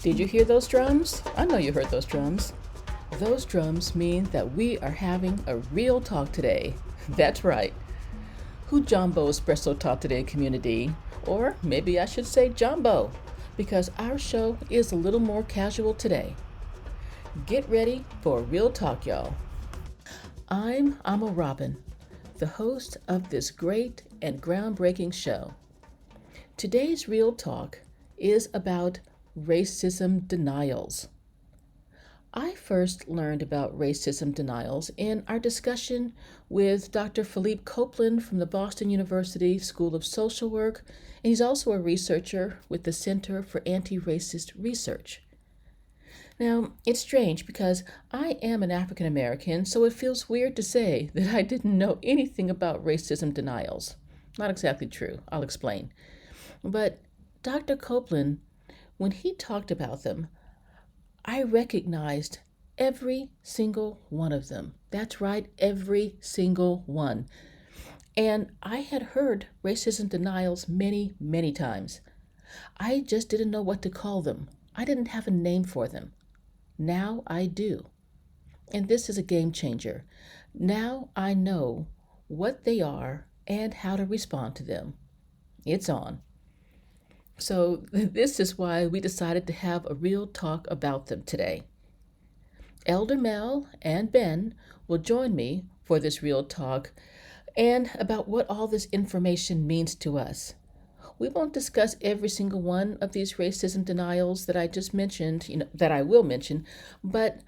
Did you hear those drums? I know you heard those drums. Those drums mean that we are having a real talk today. That's right. Who Jumbo Espresso Talk Today community, or maybe I should say Jumbo, because our show is a little more casual today. Get ready for a real talk, y'all. I'm Amma Robin, the host of this great and groundbreaking show. Today's real talk is about racism denials. I first learned about racism denials in our discussion with Dr. Philippe Copeland from the Boston University School of Social Work, and he's also a researcher with the Center for Anti-Racist Research. Now, it's strange because I am an African American, so it feels weird to say that I didn't know anything about racism denials. Not exactly true. I'll explain. But Dr. Copeland, when he talked about them, I recognized every single one of them. That's right, every single one. And I had heard racism denials many, many times. I just didn't know what to call them. I didn't have a name for them. Now I do. And this is a game changer. Now I know what they are and how to respond to them. It's on. So this is why we decided to have a real talk about them today. Elder Mel and Ben will join me for this real talk and about what all this information means to us. We won't discuss every single one of these racism denials that I just mentioned, that I will mention, but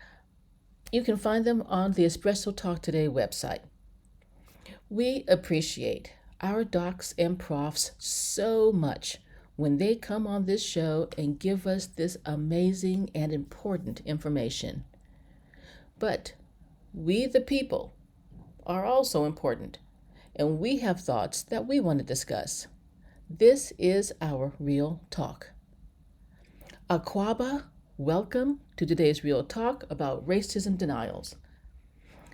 you can find them on the Espresso Talk Today website. We appreciate our docs and profs so much when they come on this show and give us this amazing and important information. But we, the people, are also important, and we have thoughts that we want to discuss. This is our real talk. Akwaba, welcome to today's real talk about racism denials.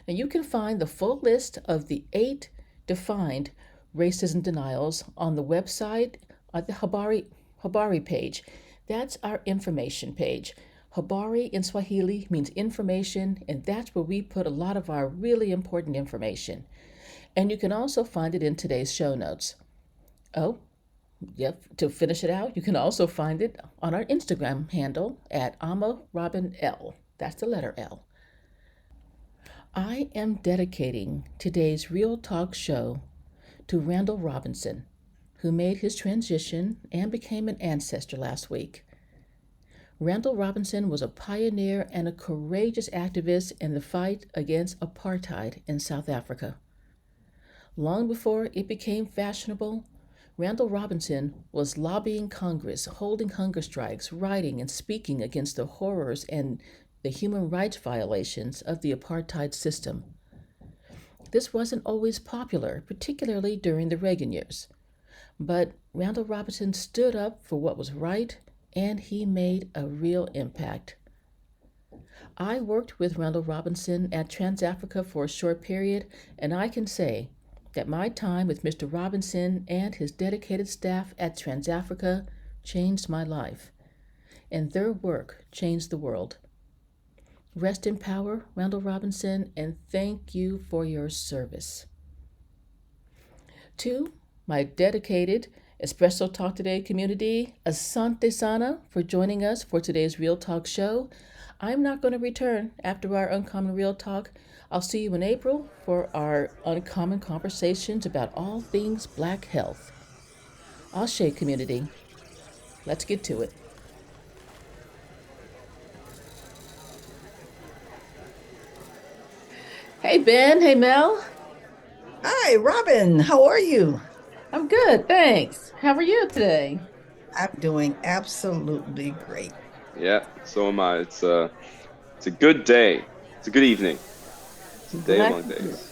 And you can find the full list of the 8 defined racism denials on the website at the Habari page. That's our information page. Habari in Swahili means information, and that's where we put a lot of our really important information. And you can also find it in today's show notes. Oh, yep, to finish it out, you can also find it on our Instagram handle at AmmaRobinL. That's the letter L. I am dedicating today's Real Talk show to Randall Robinson, who made his transition and became an ancestor last week. Randall Robinson was a pioneer and a courageous activist in the fight against apartheid in South Africa. Long before it became fashionable, Randall Robinson was lobbying Congress, holding hunger strikes, writing and speaking against the horrors and the human rights violations of the apartheid system. This wasn't always popular, particularly during the Reagan years. But Randall Robinson stood up for what was right, and he made a real impact. I worked with Randall Robinson at TransAfrica for a short period, and I can say that my time with Mr. Robinson and his dedicated staff at TransAfrica changed my life, and their work changed the world. Rest in power, Randall Robinson, and thank you for your service. 2, my dedicated Espresso Talk Today community, Asante Sana, for joining us for today's Real Talk show. I'm not going to return after our Uncommon Real Talk. I'll see you in April for our Uncommon Conversations about all things Black health. Ashe community, let's get to it. Hey Ben, hey Mel. Hi, Robin. How are you? I'm good, thanks. How are you today? I'm doing absolutely great. Yeah, so am I. It's a good day. It's a good evening. It's a day among days.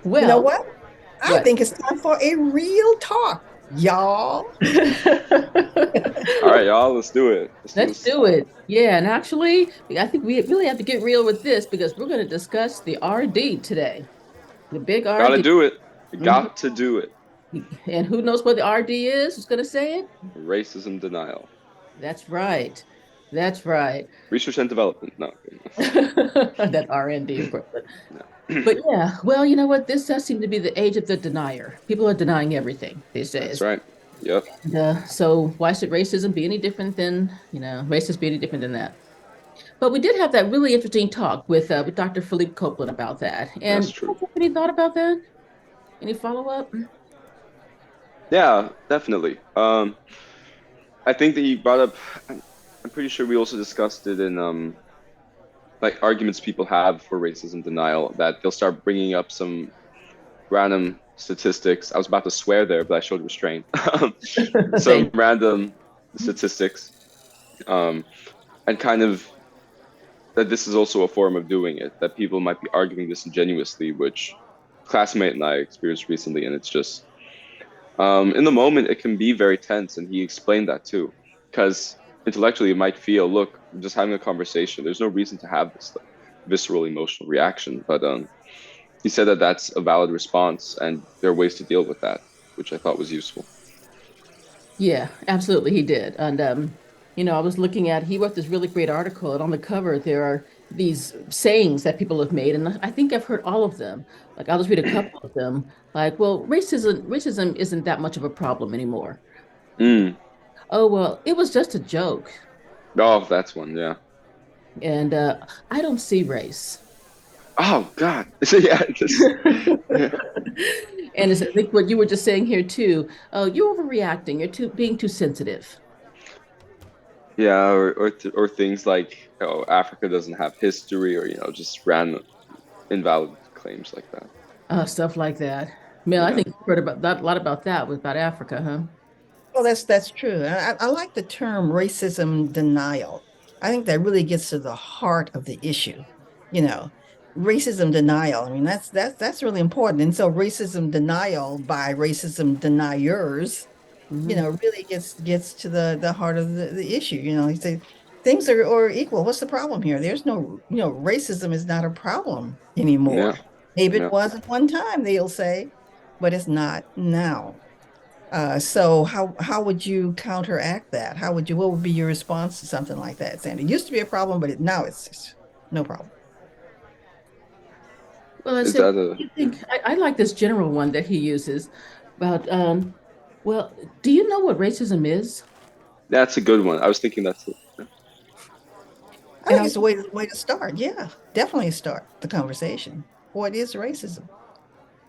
Well, you know what? I think it's time for a real talk, y'all. All right, y'all, let's do it. Let's do it. Yeah, and actually, I think we really have to get real with this because we're going to discuss the RD today. The big RD. Gotta do it. You got to do it. And who knows what the RD is? Who's going to say it? Racism denial. That's right. That's right. Research and development. No. That R&D, of course. But yeah, well, you know what? This does seem to be the age of the denier. People are denying everything these That's days. right. Yep. And, so why should racism be any different than, racist be any different than that? But we did have that really interesting talk with Dr. Philippe Copeland about that. That's And true. any thought about that? Any follow up? Yeah, definitely. I think that you brought up. I'm pretty sure we also discussed it in like arguments people have for racism denial, that they'll start bringing up some random statistics. I was about to swear there, but I showed restraint. Some random statistics, and kind of that this is also a form of doing it, that people might be arguing disingenuously, which a classmate and I experienced recently, and it's just in the moment it can be very tense, and he explained that too, because intellectually you might feel, look, I'm just having a conversation, there's no reason to have this like visceral emotional reaction, but he said that that's a valid response and there are ways to deal with that, which I thought was useful. Yeah, absolutely, he did. And I was looking at he wrote this really great article, and on the cover there are these sayings that people have made, and I think I've heard all of them. Like I'll just read a couple of them. Like, well, racism isn't that much of a problem anymore. Mm. Oh, well, it was just a joke. Oh, that's one, yeah. And I don't see race. Oh God. So yeah, just yeah. And I think what you were just saying here too. Oh, you're overreacting. You're being too sensitive. Yeah, or things like, oh, Africa doesn't have history, or just random invalid claims like that. Stuff like that. Mel, I Yeah. think you've heard about that a lot about that with about Africa, huh? Well, that's true. I like the term racism denial. I think that really gets to the heart of the issue. You know, racism denial. I mean, that's really important. And so racism denial by racism deniers, Hmm. really gets to the heart of the issue. You say things are equal. What's the problem here? There's no, racism is not a problem Yeah. anymore. Maybe it Yeah. was at one time, they'll say, but it's not now. So how would you counteract that? What would be your response to something like that, Sandy? It used to be a problem, but now it's just no problem. Well, I Is said, that a you yeah. think I like this general one that he uses about, well, do you know what racism is? That's a good one. I was thinking that's it. I And I think was, it's a way to start. Yeah, definitely start the conversation. What is racism?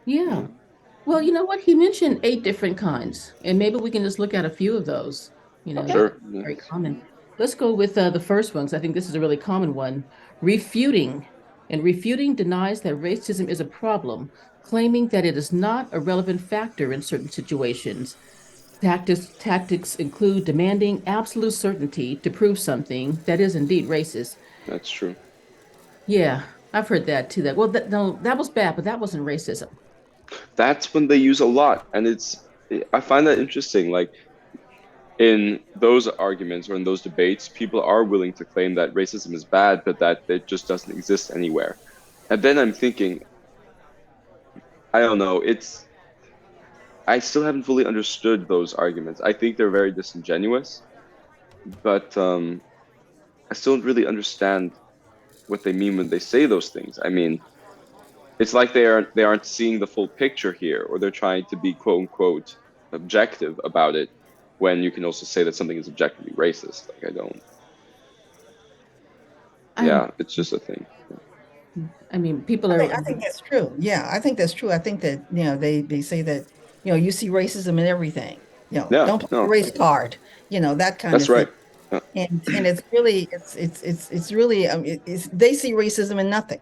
yeah. Mm. Well, you know what? He mentioned 8 different kinds, and maybe we can just look at a few of those. Okay. That Sure. Yeah. very common. Let's go with the first one, 'cause I think this is a really common one. Refuting. And refuting denies that racism is a problem, claiming that it is not a relevant factor in certain situations. Tactics include demanding absolute certainty to prove something that is indeed racist. That's true. Yeah, I've heard that too. That well, no, that was bad, but that wasn't racism. That's when they use a lot, and I find that interesting. Like in those arguments or in those debates, people are willing to claim that racism is bad, but that it just doesn't exist anywhere. And then I'm thinking, I don't know, I still haven't fully understood those arguments. I think they're very disingenuous, but I still don't really understand what they mean when they say those things. I mean, it's like they aren't seeing the full picture here, or they're trying to be quote unquote objective about it, when you can also say that something is objectively racist. Like I don't. I Yeah, it's just a thing. I mean, people I are think I think that's true. Yeah, I think that's true. I think that, they say that, you see racism in everything. Yeah, Don't play the no, race card, that kind that's of thing. right. Yeah. And it's really it's really they see racism in nothing.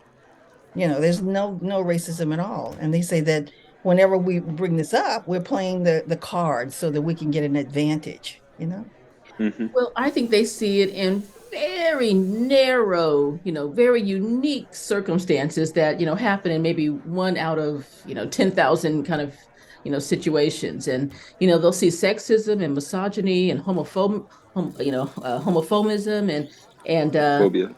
There's no racism at all. And they say that whenever we bring this up, we're playing the card so that we can get an advantage. Hmm. well, I think they see it in very narrow, very unique circumstances that, happen in maybe one out of, 10,000 kind of, situations. And, they'll see sexism and misogyny and homophobism and Phobia.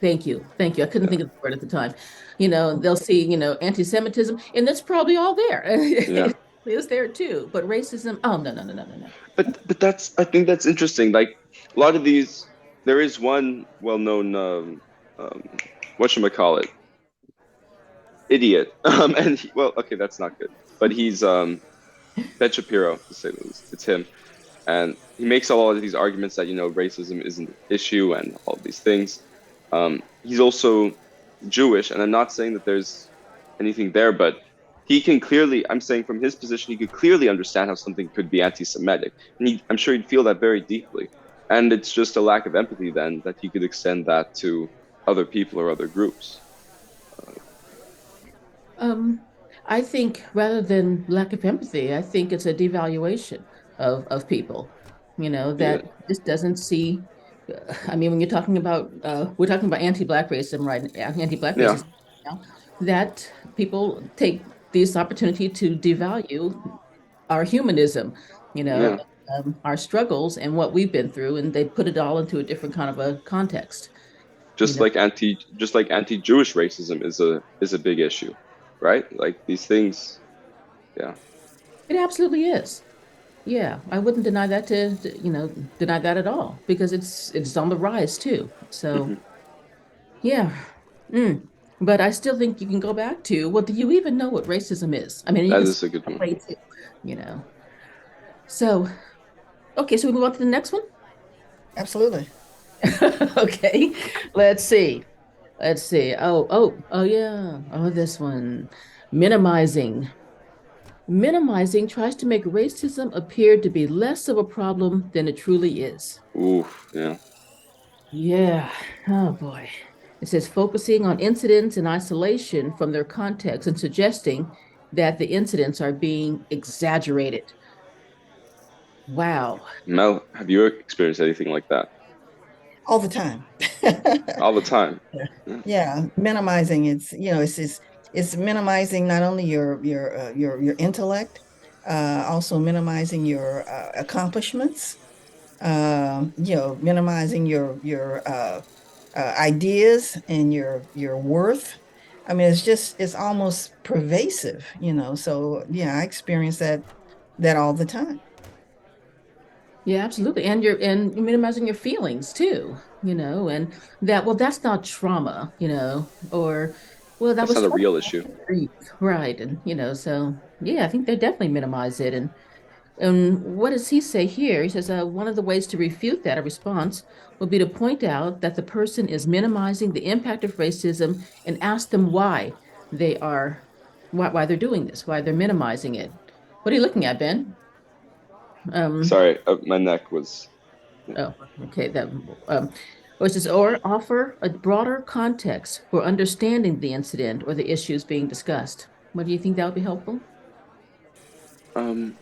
thank you. Thank you. I couldn't Yeah, think of the word at the time. They'll see, anti-Semitism, and that's probably all there. yeah. It is there too. But racism, oh no, no, no, no, no, no. But I think that's interesting. Like a lot of these, there is one well-known um, whatchamacallit, idiot. And well, okay, that's not good, but he's Ben Shapiro, to say the least. It's him, and he makes a lot of these arguments that racism isn't an issue and all these things. He's also Jewish, and I'm not saying that there's anything there, but he can clearly, I'm saying from his position, he could clearly understand how something could be anti-Semitic, and I'm sure he'd feel that very deeply. And it's just a lack of empathy then that he could extend that to other people or other groups. Um, I think rather than lack of empathy, I think it's a devaluation of people, Yeah, that just doesn't see. I mean, when you're talking about, we're talking about anti-Black racism, right? Anti-Black yeah, racism now, that people take this opportunity to devalue our humanism, you know, yeah. our struggles and what we've been through, and they put it all into a different kind of a context, you know. Just like anti-Jewish racism is a big issue, right? Like these things, yeah. It absolutely is. Yeah, I wouldn't deny that deny that at all because it's on the rise too. So Hmm. yeah. Mm. But I still think you can go back to, well, do you even know what racism is? I mean, you That can is a good one. say too, you know. So okay, so we move on to the next one. Absolutely. Okay, let's see. Let's see. Oh yeah. Oh, this one. Minimizing. Minimizing tries to make racism appear to be less of a problem than it truly is. Ooh, yeah. Yeah. Oh boy. It says focusing on incidents in isolation from their context and suggesting that the incidents are being exaggerated. Wow. Mel, have you experienced anything like that? All the time. All the time. Yeah. Yeah, minimizing it's minimizing not only your intellect, also minimizing your accomplishments, minimizing your ideas and your worth. I mean, it's almost pervasive, So yeah, I experience that all the time. Yeah, absolutely. And you're minimizing your feelings too, and that, well, that's not trauma, or well, that That's was not a trauma. real issue. Right. And so yeah, I think they definitely minimize it. And what does he say here? He says one of the ways to refute that, a response, would be to point out that the person is minimizing the impact of racism and ask them why they're doing this, why they're minimizing it. What are you looking at, Ben? Um, Sorry, my neck was. Yeah. oh, okay. Or it says, or offer a broader context for understanding the incident or the issues being discussed. What do you think that would be helpful? Um,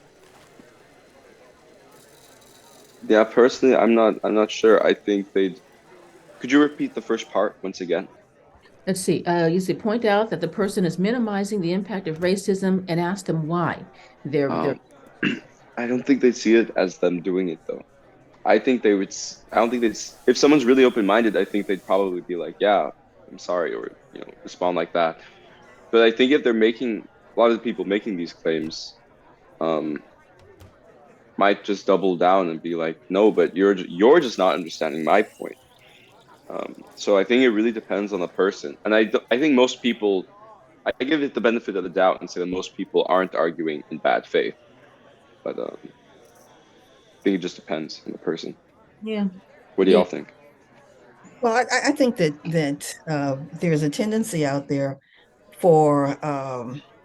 yeah, personally, I'm not sure. I think they'd. Could you repeat the first part once again? Let's see. You see, point out that the person is minimizing the impact of racism and ask them why. They're Um, I don't think they'd see it as them doing it though. I think they would. I don't think if someone's really open-minded, I think they'd probably be like, "Yeah, I'm sorry," or respond like that. But I think if they're making a lot of the people making these claims, um, might just double down and be like, "No, but you're just not understanding my point." So I think it really depends on the person, and I think most people, I give it the benefit of the doubt and say that most people aren't arguing in bad faith, but I think it just depends on the person. yeah, What do yeah. y'all think? Well, I think that there's a tendency out there for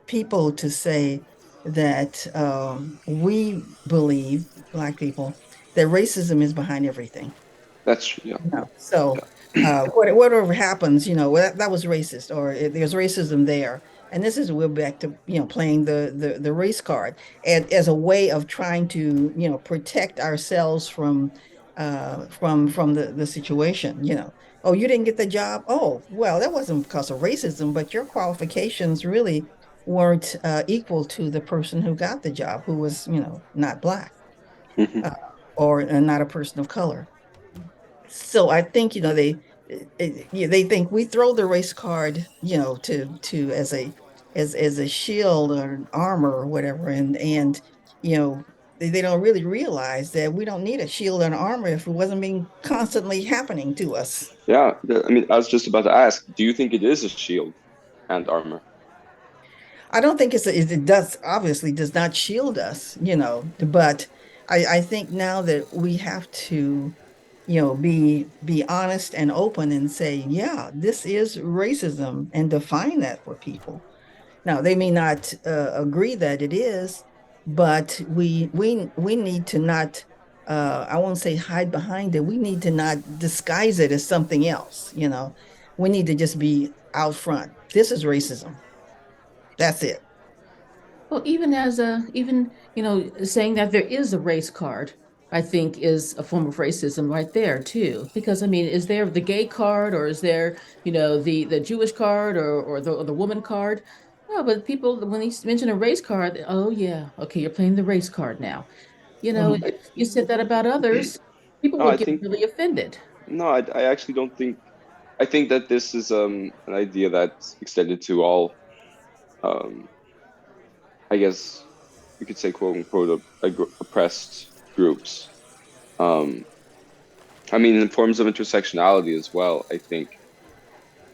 people to say that we believe, Black people, that racism is behind everything. That's yeah, No. So yeah. whatever happens, that was racist, or there's racism there. And this is we're back to playing the race card and as a way of trying to protect ourselves from the situation. Oh, you didn't get the job. Oh, well, that wasn't because of racism, but your qualifications really weren't equal to the person who got the job, who was not Black Mhm. uh, or not a person of color. So I think they think we throw the race card to as a shield or an armor or whatever, and They don't really realize that we don't need a shield and armor if it wasn't being constantly happening to us. Yeah, I mean, I was just about to ask, do you think it is a shield and armor? I don't think it does obviously does not shield us, but I think now that we have to, be honest and open and say, yeah, this is racism and define that for people. Now, they may not agree that it is, but we need to not I won't say hide behind it. We need to not disguise it as something else. We need to just be out front. This is racism. That's it. Well, even saying that there is a race card, I think is a form of racism right there too. Because I mean, is there the gay card, or is there the Jewish card, or the woman card? No, but people, when they mention a race card, oh yeah, okay, you're playing the race card now. Mhm. If you said that about others, people No, would I get think really offended. no, I actually don't think. I think that this is an idea that's extended to all, um, I guess you could say, quote unquote, oppressed groups. Um, I mean, in forms of intersectionality as well. I think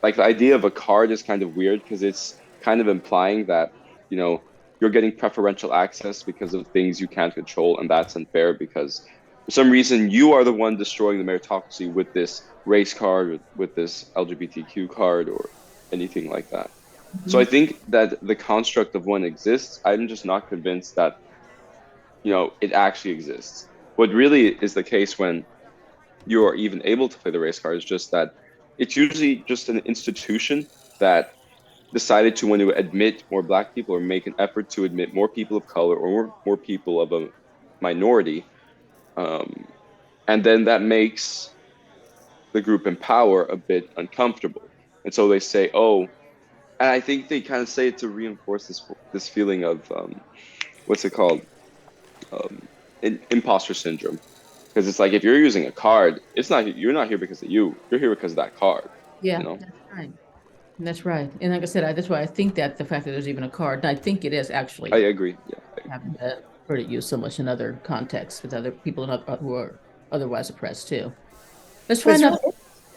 like the idea of a card is kind of weird because it's kind of implying that you know you're getting preferential access because of things you can't control, and that's unfair because for some reason you are the one destroying the meritocracy with this race card, with this LGBTQ card, or anything like that. So I Mhm. think that the construct of one exists. I'm just not convinced that it actually exists. What really is the case when you're even able to play the race card is just that it's usually just an institution that decided to want to admit more black people or make an effort to admit more people of color or more people of a minority. Um, and then that makes the group in power a bit uncomfortable. And so they say, oh, and I think they kind of say it to reinforce this feeling of what's it called? Um, imposter syndrome. Because it's like if you're using a card, it's not you're not here because of you. You're here because of that card. You Yeah, know. that's right. That's right. And like I said, that's why I think that the fact that there's even a card, and I think it is I actually. agree. Yeah, I agree. Haven't heard it used so much in other contexts with other people who are otherwise oppressed too. Let's But try another.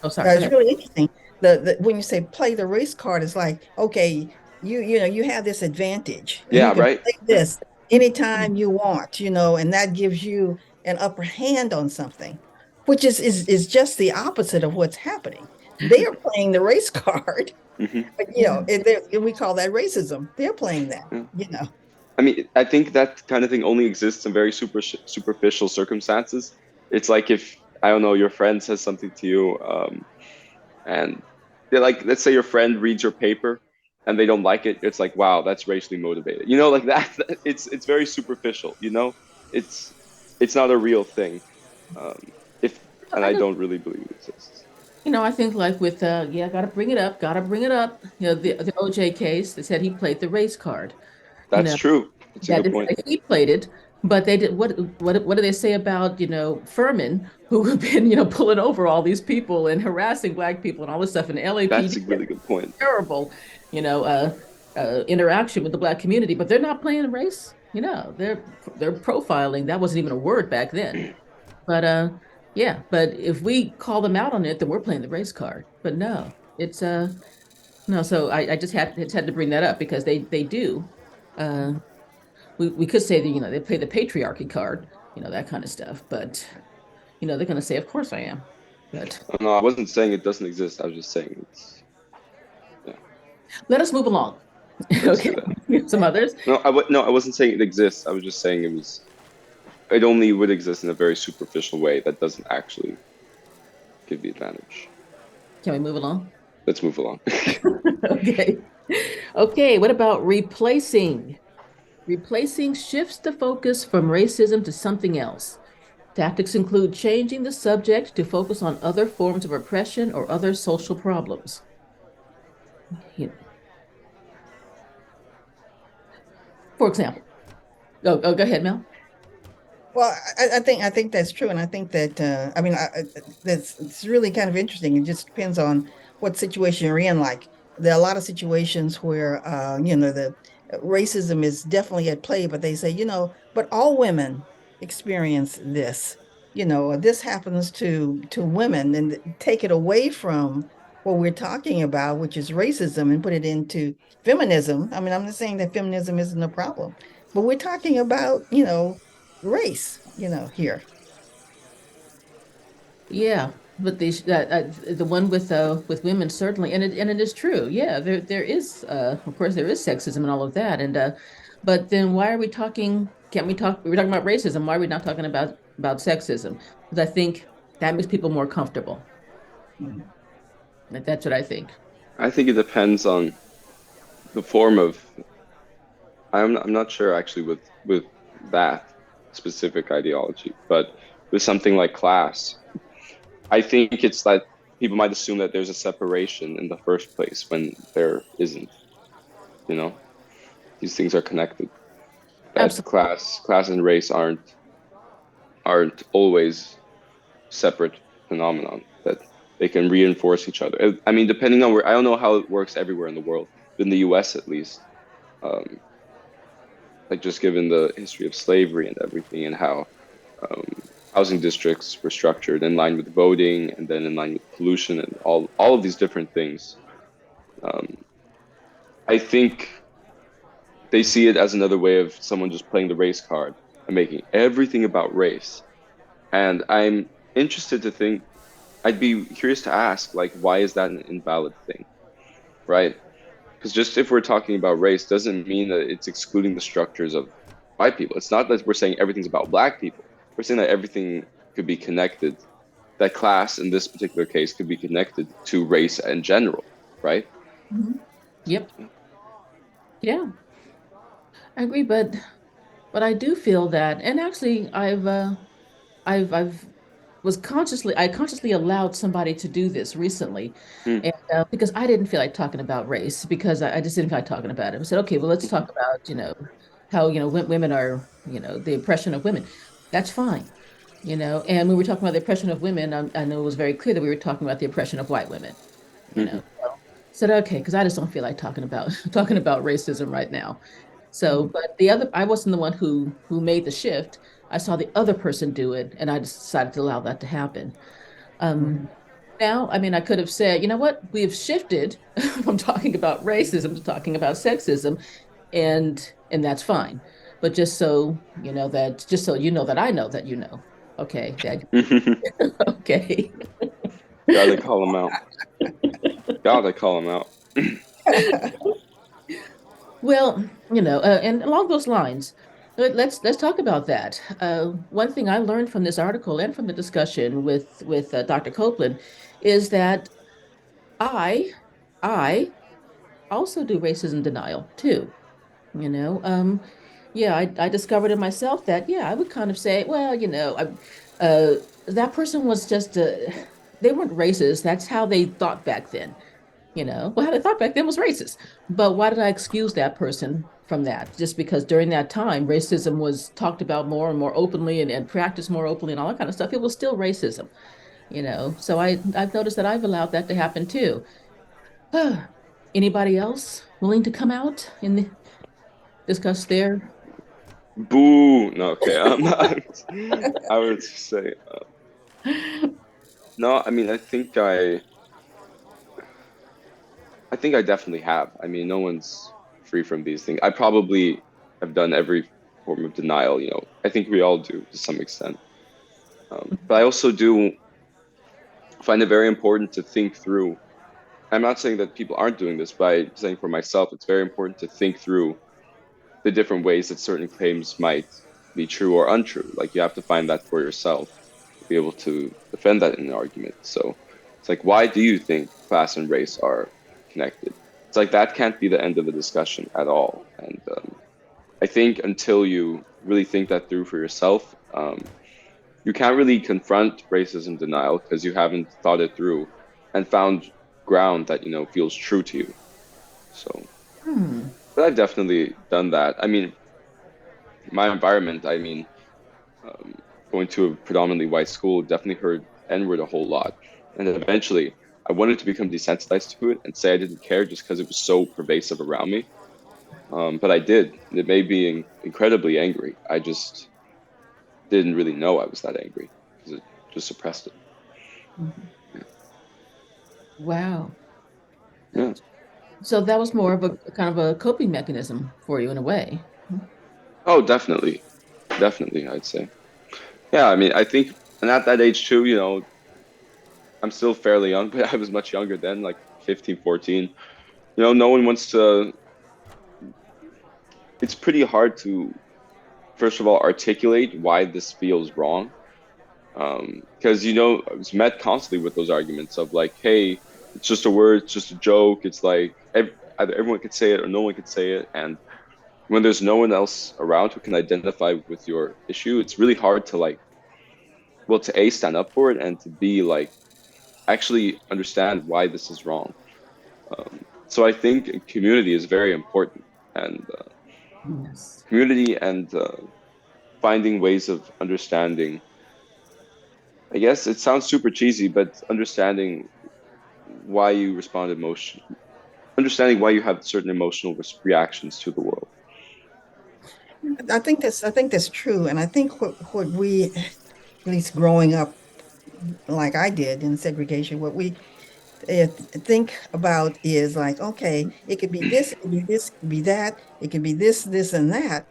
Oh, sorry. Go it's ahead. really interesting. The when you say play the race card, it's like, okay, you have this advantage and you Yeah, can right. play this anytime you want, and that gives you an upper hand on something, which is just the opposite of what's happening. They are playing the race card, Hmm. but Yeah. we call that racism. They're playing that, Yeah. you know. I mean, I think that kind of thing only exists in very superficial circumstances. It's like if I don't know, your friend says something to you, and they're like, let's say your friend reads your paper and they don't like it. It's like, wow, that's racially motivated. Like that. It's very superficial. It's it's not a real thing. Um, if and I I just, don't really believe it exists. I think like with yeah, gotta bring it up, gotta bring it up. The OJ case, they said he played the race card. You That's know, true. It's a that good is point. like he played it, but they did what do they say about, Furman, who have been, pulling over all these people and harassing black people and all this stuff, and That's LAPD a really good point. terrible, you know, uh, interaction with the black community, but they're not playing race. They're profiling. That wasn't even a word back then. But yeah. But if we call them out on it, then we're playing the race card. But no, it's no. So I just had to bring that up because they do. Uh, we could say that they play the patriarchy card, that kind of stuff. But they're going to say, of course I am. But No, I wasn't saying it doesn't exist. I was just saying it's yeah. let us move along. Let's Okay, do that. some others. No, I wasn't saying it exists. I was just saying it only would exist in a very superficial way that doesn't actually give the advantage. Can we move along? Let's move along. Okay. Okay, what about replacing? Replacing shifts the focus from racism to something else. Tactics include changing the subject to focus on other forms of oppression or other social problems. You know, for example, go ahead, Mel. Well, I think that's true, and I think that I mean that's it's really kind of interesting. It just depends on what situation you're in. Like there are a lot of situations where the racism is definitely at play, but they say but all women. experience this, or this happens to women, and take it away from what we're talking about, which is racism, and put it into feminism. I mean, I'm not saying that feminism isn't a problem, but we're talking about, race, here. Yeah, but the one with women certainly, and it is true. Yeah, there is of course there is sexism and all of that, and but then why are we talking? Can't we talk? We're talking about racism. Why are we not talking about sexism? Because I think that makes people more comfortable. Mhm. That's what I think. I think it depends on the form of. I'm not sure actually with that specific ideology, but with something like class, I think it's that people might assume that there's a separation in the first place when there isn't. You know, these things are connected. That Absolutely. class and race aren't always separate phenomenon. That they can reinforce each other. I mean, depending on where, I don't know how it works everywhere in the world, but in the U.S. at least, um, like just given the history of slavery and everything, and how um, housing districts were structured in line with voting, and then in line with pollution, and all of these different things. Um, I think they see it as another way of someone just playing the race card and making everything about race. And I'm interested to think, I'd be curious to ask, like, why is that an invalid thing, right? Because just if we're talking about race doesn't mean that it's excluding the structures of white people. It's not that we're saying everything's about black people. We're saying that everything could be connected, that class in this particular case could be connected to race in general, right? Mhm. Yep. Yeah, I agree, but I do feel that, and actually, I've I consciously allowed somebody to do this recently, Hmm. and because I didn't feel like talking about race, because I just didn't feel like talking about it. I said, okay, well, let's talk about how women are, the oppression of women. That's fine, And when we were talking about the oppression of women, I know it was very clear that we were talking about the oppression of white women, you know. Hmm. Said okay, because I just don't feel like talking about talking about racism right now. So, Mhm. but the other, I wasn't the one who made the shift. I saw the other person do it, and I just decided to allow that to happen. Um, Mhm. Now, I mean, I could have said, you know what, we have shifted from talking about racism to talking about sexism, and that's fine. But just so you know that I know that okay, that okay. Gotta call them out. Gotta call them out. Well, and along those lines, let's talk about that. One thing I learned from this article and from the discussion with Dr. Copeland is that I I also do racism denial too. You know, yeah, I discovered in myself that yeah, I would kind of say, well, that person was just they weren't racist. That's how they thought back then. Well, how they thought back then was racist. But why did I excuse that person from that? Just because during that time, racism was talked about more and more openly and practiced more openly and all that kind of stuff. It was still racism. So I've noticed that I've allowed that to happen too. Anybody else willing to come out and discuss their Boo. No, okay. I would say no. I mean, I think I definitely have. I mean, no one's free from these things. I probably have done every form of denial. I think we all do to some extent. But I also do find it very important to think through. I'm not saying that people aren't doing this, but I'm saying for myself, it's very important to think through the different ways that certain claims might be true or untrue. Like you have to find that for yourself to be able to defend that in an argument. So it's like, why do you think class and race are connected? It's like that can't be the end of the discussion at all. And I think until you really think that through for yourself, you can't really confront racism denial because you haven't thought it through and found ground that feels true to you. So, hmm. but I've definitely done that. I mean, my environment, um, going to a predominantly white school, definitely heard N-word a whole lot. And then eventually, I wanted to become desensitized to it and say I didn't care just because it was so pervasive around me. But I did. It made me incredibly angry. I just didn't really know I was that angry because it just suppressed it. Mhm. Wow. Yeah. So that was more of a kind of a coping mechanism for you in a way. Oh, definitely. Definitely, I'd say. Yeah, I mean, I think, and at that age too, I'm still fairly young, but I was much younger then, like 15, 14. No one wants to, it's pretty hard to, first of all, articulate why this feels wrong. Because, I was met constantly with those arguments of like, hey, it's just a word, it's just a joke. It's like either everyone could say it or no one could say it. And when there's no one else around who can identify with your issue, it's really hard to like, well, to A, stand up for it, and to B, like, actually understand why this is wrong. So I think community is very important, and Yes. community and finding ways of understanding. I guess it sounds super cheesy, but understanding why you respond understanding why you have certain emotional reactions to the world. I think that's true. And I think what we, at least growing up like I did in segregation, what we think about is like, okay, it could be this, it could be this, it could be that, it could be this, and that.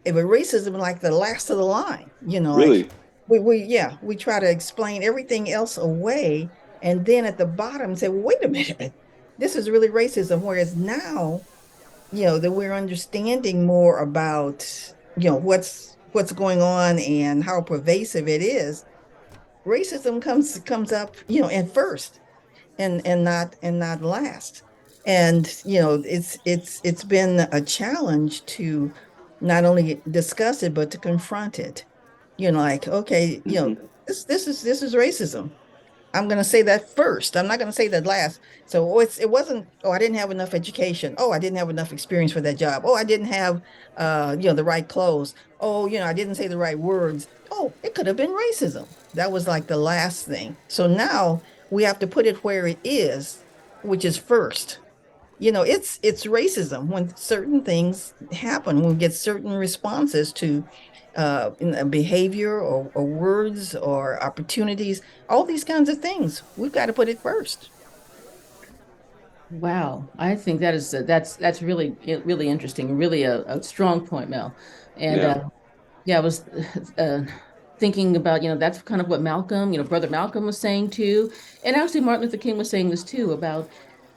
But racism like the last of the line, like Really, we try to explain everything else away, and then at the bottom say, well, wait a minute, this is really racism. Whereas now, that we're understanding more about, what's going on and how pervasive it is. Racism comes up, at first and not last. And it's been a challenge to not only discuss it but to confront it. Like, okay, hmm this is racism. I'm going to say that first. I'm not going to say that last. So, it wasn't, oh, I didn't have enough education. Oh, I didn't have enough experience for that job. Oh, I didn't have, the right clothes. Oh, I didn't say the right words. Oh, it could have been racism. That was like the last thing. So now we have to put it where it is, which is first. It's racism when certain things happen, when we get certain responses to behavior or words or opportunities, all these kinds of things. We've got to put it first. Wow, I think that's really really interesting, really a strong point, Mel. And yeah, yeah, I was thinking about, that's kind of what Malcolm, Brother Malcolm was saying too, and actually Martin Luther King was saying this too about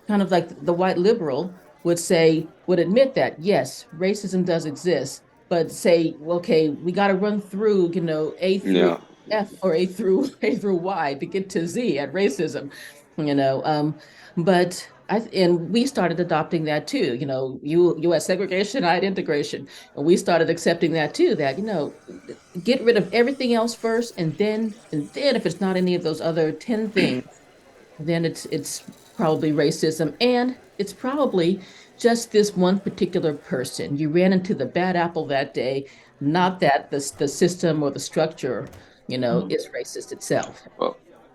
kind of like the white liberal would admit that yes, racism does exist, but say, well, okay, we got to run through, A through yeah. F or A through Y to get to Z at racism, you know. But and we started adopting that too, you had segregation, I had integration, and we started accepting that too. That get rid of everything else first, and then if it's not any of those other 10 things, then it's probably racism, and it's probably just this one particular person. You ran into the bad apple that day, not that the system or the structure, Mhm. is racist itself.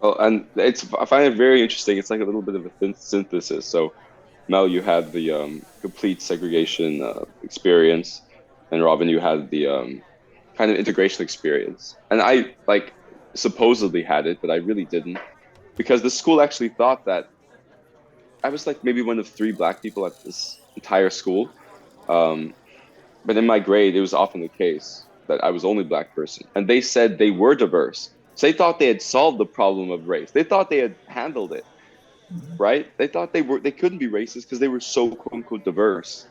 Well, and I find it very interesting. It's like a little bit of a synthesis. So Mel, you had the complete segregation experience, and Robin, you had the kind of integration experience. And I like supposedly had it, but I really didn't because the school actually thought that I was like maybe one of three black people at this entire school. Um, but in my grade, it was often the case that I was the only black person, and they said they were diverse. So they thought they had solved the problem of race. They thought they had handled it, right? They thought they couldn't be racist because they were so quote unquote diverse.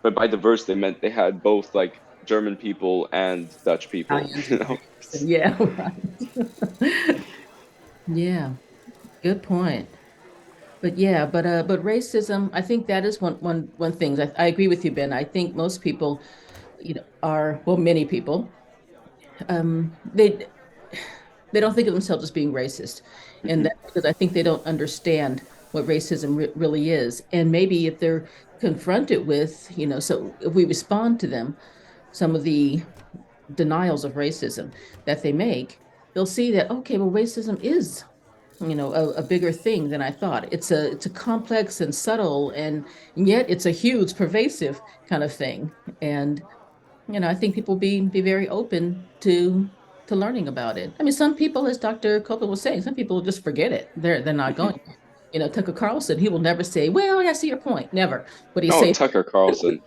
But by diverse, they meant they had both like German people and Dutch people. Italians and Greeks, and yeah, right. Yeah, good point. But yeah, but racism, I think that is one thing. I agree with you, Ben. I think most people, are, well, many people, they don't think of themselves as being racist, and Mhm. that's because I think they don't understand what racism really is. And maybe if they're confronted with, so if we respond to them, some of the denials of racism that they make, they'll see that, okay, well, racism is, a bigger thing than I thought. It's a complex and subtle, and yet it's a huge, pervasive kind of thing. And I think people be very open to. to learning about it. I mean, some people, as Dr. Copeland was saying, some people just forget it. They're not Hmm. going. Tucker Carlson, he will never say, "Well, I see your point." Never. But he Oh, say, Tucker Carlson.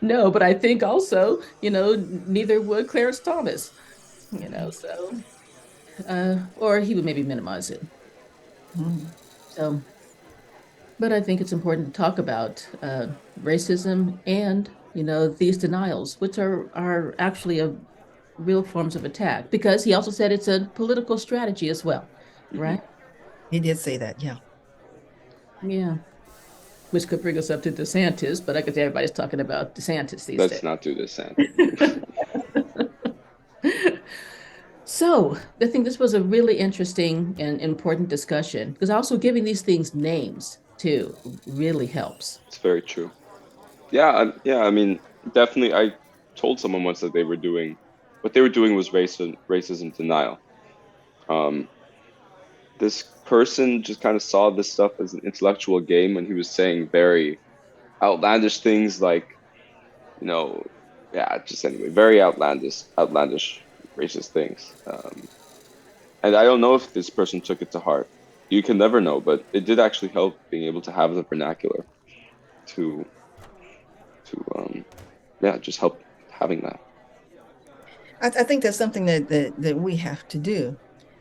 "No." But I think also, neither would Clarence Thomas. So or he would maybe minimize it. Mhm. So, but I think it's important to talk about racism and these denials, which are actually a real forms of attack. Because he also said it's a political strategy as well, Hmm. right? He did say that, yeah. Yeah, which could bring us up to DeSantis, but I guess everybody's talking about DeSantis these Let's days. not do this, Sam. So I think this was a really interesting and important discussion because also giving these things names too really helps. It's very true. Yeah, yeah. I mean, definitely. I told someone once that what they were doing was racism denial. Um, this person just kind of saw this stuff as an intellectual game when he was saying very outlandish things like, you know, yeah, just anyway, very outlandish racist things. And I don't know if this person took it to heart. You can never know, but it did actually help being able to have the vernacular to yeah, just help having that. I think that's something that we have to do.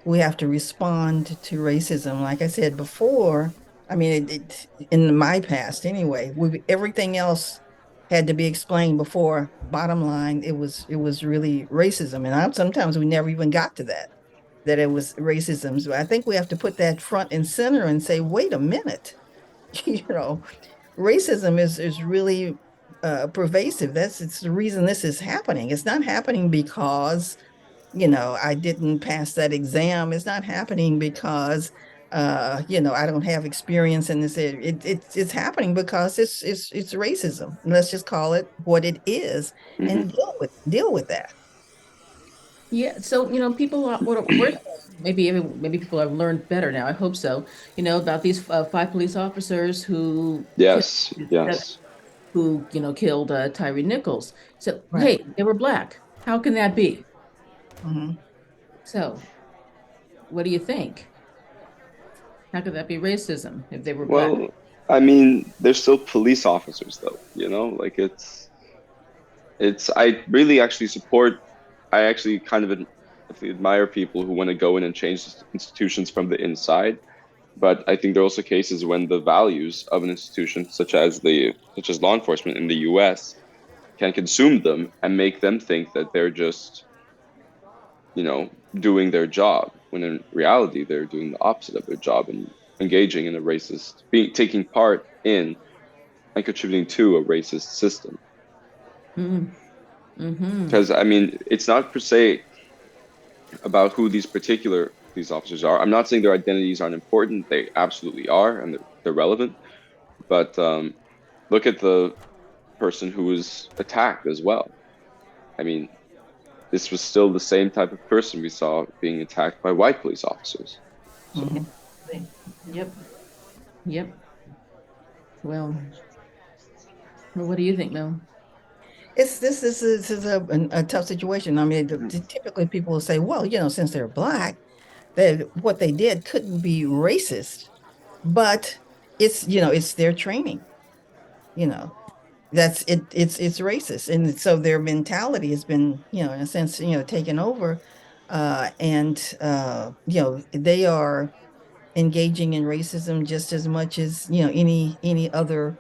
We have to respond to racism. Like I said before, I mean, in my past anyway, everything else had to be explained before. Bottom line, it was really racism, and sometimes we never even got to that it was racism. So I think we have to put that front and center and say, wait a minute, you know, racism is really pervasive. It's the reason this is happening. It's not happening because I didn't pass that exam. It's not happening because I don't have experience in this area. It's happening because it's racism. Let's just call it what it is Hmm. and deal with that. Yeah, so people are what we're maybe people have learned better now. I hope so. About these five police officers who killed Yes, yes. killed Tyree Nichols. So Right. hey, they were black. How can that be? Mhm. So what do you think? How could that be racism if they were black? Well, I mean, they're still police officers, though, like I really actually support, I actually kind of admire people who want to go in and change institutions from the inside. But I think there are also cases when the values of an institution, such as law enforcement in the US, can consume them and make them think that they're just, doing their job, when in reality they're doing the opposite of their job and engaging in a racist, being taking part in and contributing to a racist system. Mm, mm-hmm. Because I mean, it's not per se about who these particular police officers are. I'm not saying their identities aren't important; they absolutely are, and they're relevant. But look at the person who was attacked as well. I mean, this was still the same type of person we saw being attacked by white police officers. So Mhm. Yep. Yep. Well, what do you think, Mel? It's this is a tough situation. I mean, typically people will say, well, since they're black, that what they did couldn't be racist, but it's their training. You know, that's it. It's racist, and so their mentality has been, in a sense, taken over, and they are engaging in racism just as much as any other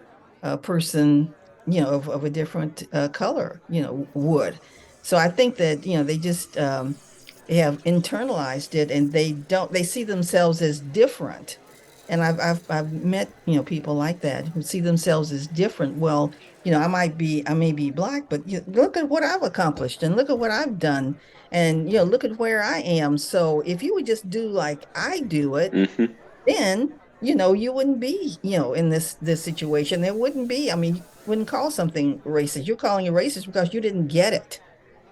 person of a different color would. So I think that they just they have internalized it, and they see themselves as different. And I've met people like that who see themselves as different. Well, I may be black, but look at what I've accomplished, and look at what I've done, and look at where I am. So if you would just do like I do it, hmm. then you wouldn't be in this situation. There wouldn't be, I mean, you wouldn't call something racist. You're calling it racist because you didn't get it.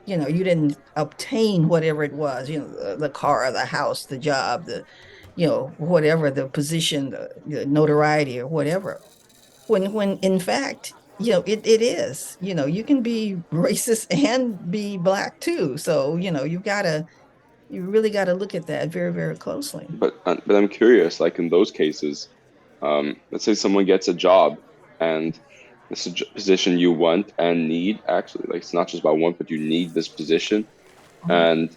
You didn't obtain whatever it was, the car, the house, the job, the whatever, the position, the notoriety, or whatever, when in fact, it is, you can be racist and be Black too. So, you really got to look at that very, very closely. But I'm curious, like in those cases, let's say someone gets a job and it's a position you want and need, actually, like it's not just about want, but you need this position. Mhm. And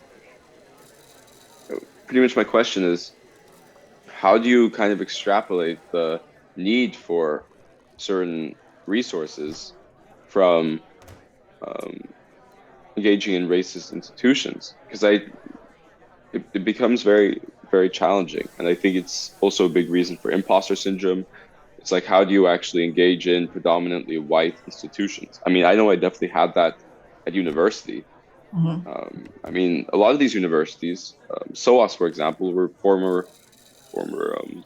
pretty much my question is, how do you kind of extrapolate the need for certain resources from um, engaging in racist institutions? Because it becomes very, very challenging. And I think it's also a big reason for imposter syndrome. It's like, how do you actually engage in predominantly white institutions? I mean, I know I definitely had that at university. Mhm. I mean, a lot of these universities, SOAS, for example, were former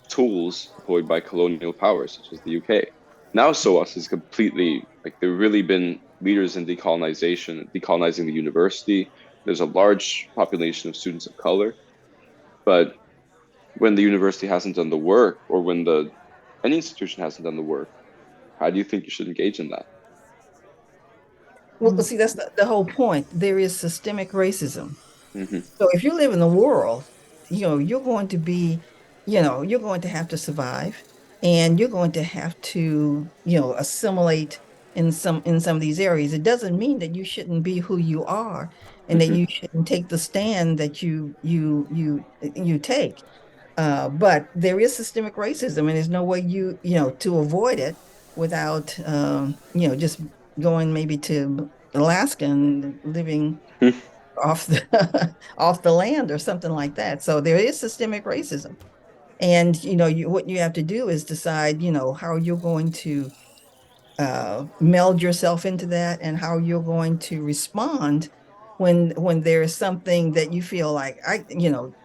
tools employed by colonial powers, such as the UK. Now SOAS is completely like they've really been leaders in decolonization, decolonizing the university. There's a large population of students of color, but when the university hasn't done the work, or when the any institution hasn't done the work, how do you think you should engage in that? Well, see, that's the whole point. There is systemic racism. Hmm. So if you live in the world, you're going to be, you're going to have to survive, and you're going to have to, assimilate in some of these areas. It doesn't mean that you shouldn't be who you are, and that Hmm. you shouldn't take the stand that you take. But there is systemic racism, and there's no way to avoid it without just going maybe to Alaska and living off the off the land or something like that. So there is systemic racism. And what you have to do is decide, how you're going to meld yourself into that, and how you're going to respond when there is something that you feel like,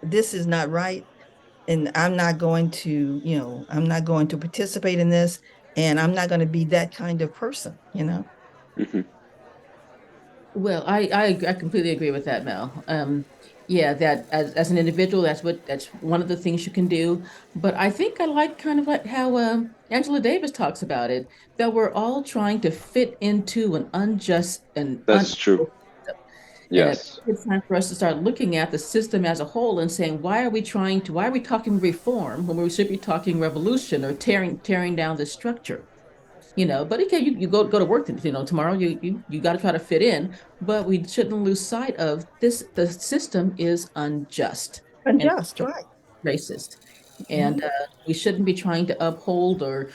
this is not right, and I'm not going to participate in this, and I'm not going to be that kind of person. Hmm. Well, I completely agree with that, Mel. Yeah, that as an individual, that's one of the things you can do. But I think I like kind of like how Angela Davis talks about it, that we're all trying to fit into an unjust and That's true. unequal system. And I think Yes. it's time for us to start looking at the system as a whole and saying, why are we talking reform when we should be talking revolution or tearing down the structure? But okay, you go to work, tomorrow you got to try to fit in, but we shouldn't lose sight of this. The system is unjust and Unjust, right? racist, and Mhm. we shouldn't be trying to uphold or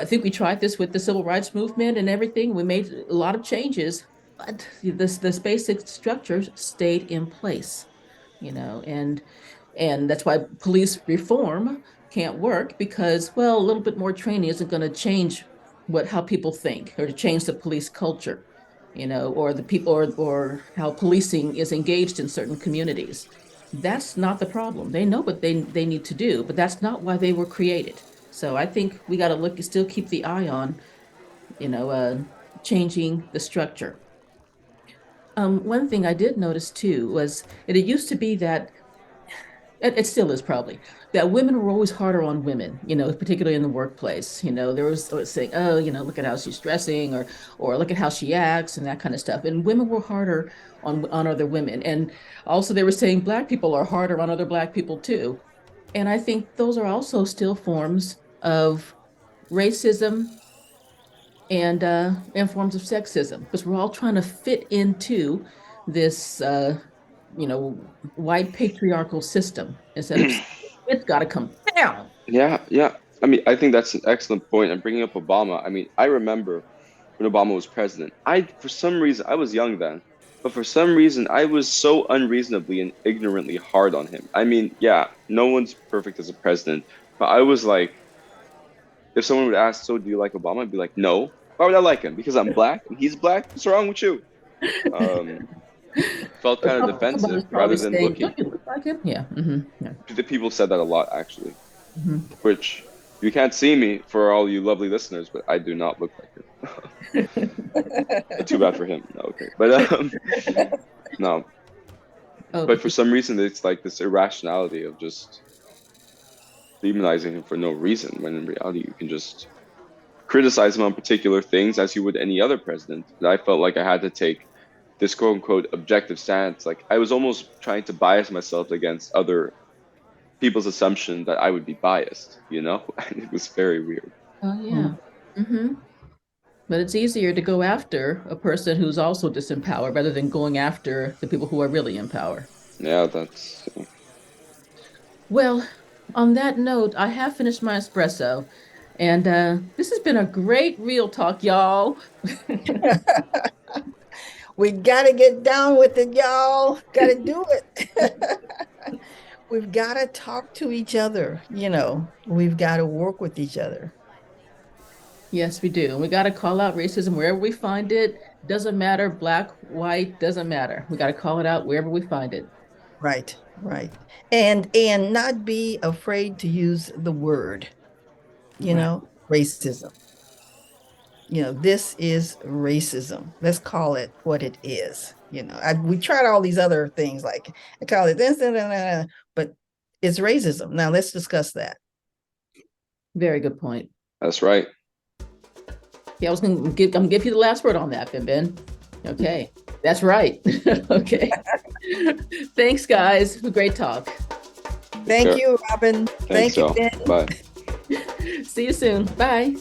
I think we tried this with the civil rights movement and everything. We made a lot of changes, but this basic structures stayed in place, and that's why police reform can't work, because, well, a little bit more training isn't going to change how people think, or to change the police culture, or the people, or how policing is engaged in certain communities. That's not the problem. They know what they need to do, but that's not why they were created. So I think we got to still keep the eye on, you know, uh, changing the structure. One thing I did notice too was it used to be that it still is probably that women were always harder on women, particularly in the workplace. There was saying, oh, look at how she's dressing, or look at how she acts, and that kind of stuff. And women were harder on other women. And also they were saying black people are harder on other black people too. And I think those are also still forms of racism and forms of sexism, because we're all trying to fit into this white patriarchal system instead of it's got to come down. Yeah, yeah. I mean, I think that's an excellent point. And bringing up Obama, I mean, I remember when Obama was president. For some reason, I was young then, but for some reason, I was so unreasonably and ignorantly hard on him. I mean, yeah, no one's perfect as a president, but I was like, if someone would ask, "So, do you like Obama?" I'd be like, "No." Why would I like him? Because I'm black and he's black? What's wrong with you? Um, felt But kind of defensive somebody's probably rather than saying, looking. "Don't you look like him?" Yeah, yeah. The people said that a lot, actually, Hmm. which you can't see me for all you lovely listeners, but I do not look like him. Too bad for him. No, okay, but no. Oh, But but for some reason, it's like this irrationality of just demonizing him for no reason, when in reality, you can just criticize him on particular things as you would any other president. But I felt like I had to take this quote unquote objective stance. Like I was almost trying to bias myself against other people's assumption that I would be biased, you know? And it was very weird. Oh, yeah. Mm-hmm. But it's easier to go after a person who's also disempowered rather than going after the people who are really in power. Yeah, that's. Well, on that note, I have finished my espresso. And this has been a great real talk, y'all. We got to get down with it, y'all. Got to do it. We've got to talk to each other. We've got to work with each other. Yes, we do. And we got to call out racism wherever we find it. Doesn't matter, black, white, doesn't matter. We got to call it out wherever we find it. Right. And not be afraid to use the word, racism. This is racism. Let's call it what it is. We tried all these other things, like I call it this, but it's racism. Now let's discuss that. Very good point. That's right. Yeah, I'm gonna give you the last word on that, Ben. Okay, that's right. Okay. Thanks, guys. Great talk. Thank you, Robin. Thank you, Ben. Bye. See you soon. Bye.